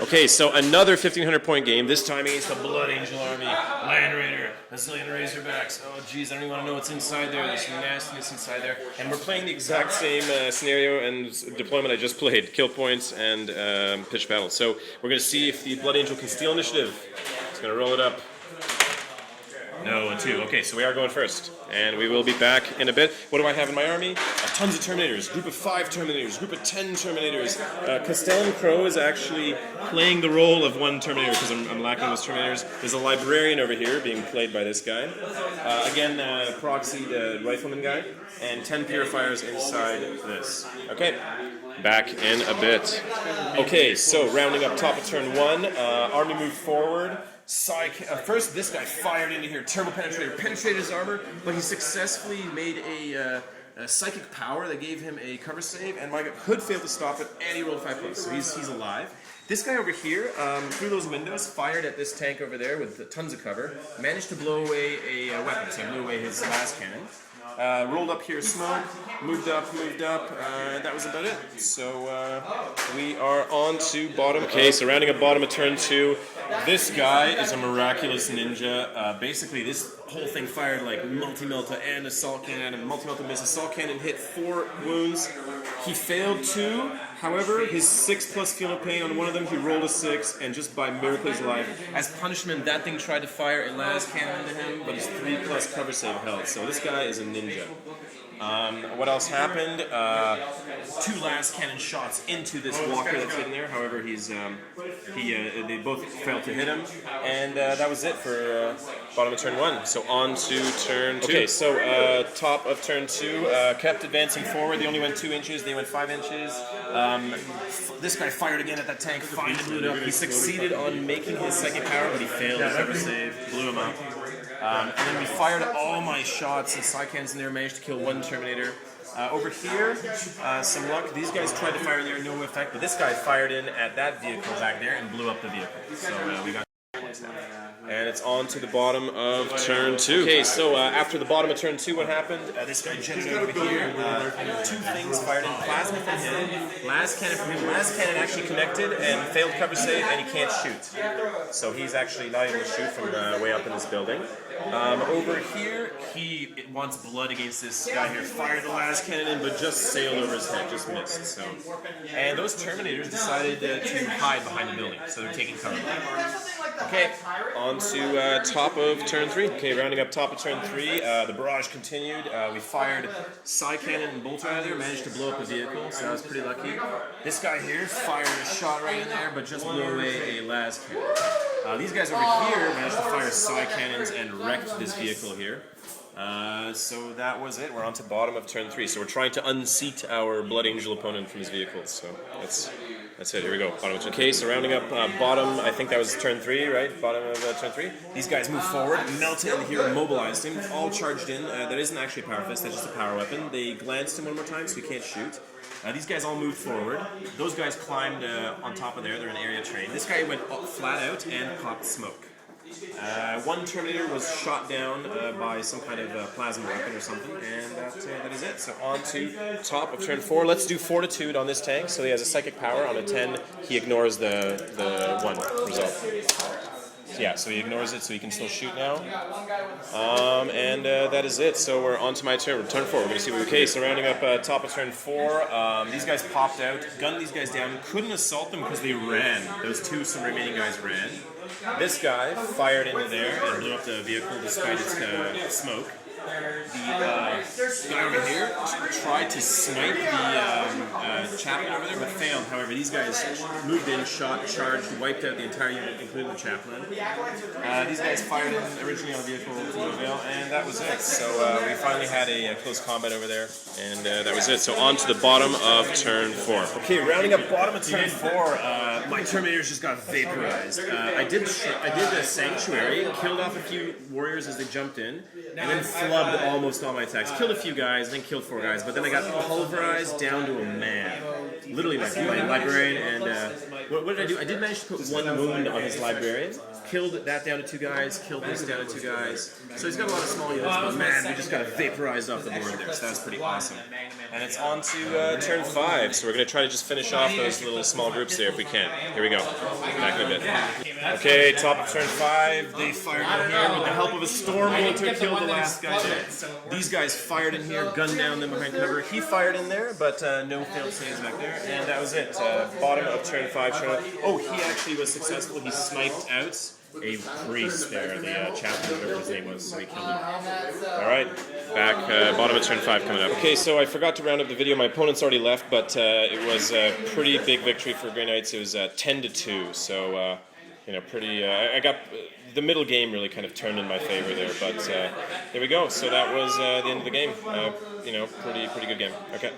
Okay, so another 1,500 point game, this time against the Blood Angel Army. Land Raider, Brazilian Razorbacks. Oh geez, I don't even want to know what's inside there. There's some nastiness inside there. And we're playing the exact same scenario and deployment I just played. Kill points and pitch battle. So we're going to see if the Blood Angel can steal initiative. It's going to roll it up. No, and 2. Okay, so we are going first. And we will be back in a bit. What do I have in my army? Tons of Terminators. Group of 5 Terminators. Group of 10 Terminators. Castellan Crow is actually playing the role of one Terminator because I'm lacking those Terminators. There's a Librarian over here being played by this guy. Again, Proxy, the Rifleman guy. And 10 Purifiers inside this. Okay, back in a bit. Okay, so rounding up top of turn 1. Army move forward. First, this guy fired into here, Turbo Penetrator, penetrated his armor, but he successfully made a psychic power that gave him a cover save, and my Hood failed to stop it, and he rolled 5+, so he's alive. This guy over here, through those windows, fired at this tank over there with tons of cover, managed to blow away a weapon, so he blew away his last cannon. Rolled up here, smoke, moved up, that was about it. So we are on to bottom. Okay, so rounding up bottom of turn 2. This guy is a miraculous ninja. Basically, this whole thing fired like multi-melta and assault cannon and multi-melta miss. Assault cannon hit 4 wounds. He failed 2. However, his 6+ feel no pain on one of them, he rolled a 6, and just by miracle he's alive. As punishment, that thing tried to fire a las cannon into him, but his 3+ cover save held. So this guy is a ninja. What else happened? 2 las cannon shots into this walker that's in there. However, they both failed to hit him, and that was it for bottom of turn 1. So on to turn 2. Okay, so top of turn 2 kept advancing forward. They only went 2 inches. They went 5 inches. This guy fired again at that tank. Finally blew it up. He succeeded on making his second power, but he failed his cover save. Blew him up. And then we fired all my shots and Psycans in there, managed to kill 1 Terminator. Over here, some luck. These guys tried to fire there, no effect, but this guy fired in at that vehicle back there and blew up the vehicle. So we got points now. And it's on to the bottom of turn 2. Okay, so after the bottom of turn 2, what happened? This guy jetted over here. 2 things fired in. Plasma from him. Las cannon from him. Las cannon actually connected and failed cover save, and he can't shoot. So he's actually not able to shoot from way up in this building. Over here, he wants blood against this guy here. Fired the las cannon in, but just sailed over his head, just missed. So, and those Terminators decided to hide behind the building, so they're taking cover. Okay, on to top of turn 3. Okay, rounding up top of turn 3, the barrage continued. We fired Psy Cannon and Bolter out of there, managed to blow up a vehicle, so that was pretty lucky. This guy here fired a shot right in there, but just blew away a las cannon. These guys over here managed to fire Psy Cannons and wrecked this vehicle here. So that was it. We're on to bottom of turn 3. So we're trying to unseat our Blood Angel opponent from his vehicles. So that's it. Here we go. Bottom of turn. Okay, so rounding up bottom, I think that was turn 3, right? Bottom of turn 3. These guys moved forward, melted in here, immobilized him, all charged in. That isn't actually a power fist, that's just a power weapon. They glanced him one more time so he can't shoot. These guys all moved forward. Those guys climbed on top of there. They're an area train. This guy went flat out and popped smoke. 1 Terminator was shot down by some kind of plasma weapon or something, and that is it. So on to top of turn 4. Let's do Fortitude on this tank. So he has a psychic power. On a 10, he ignores the 1 result. Yeah, so he ignores it, so he can still shoot now. And that is it. So we're on to my turn. Turn 4. We're going to see what we... Okay, so rounding up top of turn 4. These guys popped out, gunned these guys down, couldn't assault them because they ran. Those 2 some remaining guys ran. This guy fired into there and blew up the vehicle despite its smoke. The guy over here tried to snipe the chaplain over there, but failed. However, these guys moved in, shot, charged, wiped out the entire unit, including the chaplain. These guys fired in originally on the vehicle to no avail, and that was it. So we finally had a close combat over there, and that was it. So on to the bottom of turn 4. Okay, rounding up bottom of turn 4, my Terminators just got vaporized. I did a Sanctuary, killed off a few warriors as they jumped in, and then flubbed almost all my attacks. Killed a few guys, then killed 4 guys, but then I got pulverized down to a man. literally my librarian, and what did I do? I did manage to put one wound on his librarian. Killed that down to 2 guys, killed this down to 2 guys. So he's got a lot of small units, but man, we just got vaporized off the board there, so that's pretty awesome. And it's on to turn 5, so we're going to try to just finish off those little small groups there if we can. Here we go. Back in a bit. Okay, top of turn 5, they fired in here with the help of a storm bolter, killed the last guy there. These guys fired in here, gunned down them behind cover. He fired in there, but no failed saves back there, and that was it. Bottom of turn 5. Oh, he actually was successful. He sniped out a priest there, the chaplain, whatever his name was, so he killed him. Alright, back, bottom of turn 5 coming up. Okay, so I forgot to round up the video. My opponent's already left, but it was a pretty big victory for Grey Knights. It was 10-2, so, you know, pretty, I got, the middle game really kind of turned in my favor there, but there we go. So that was the end of the game. You know, pretty good game. Okay.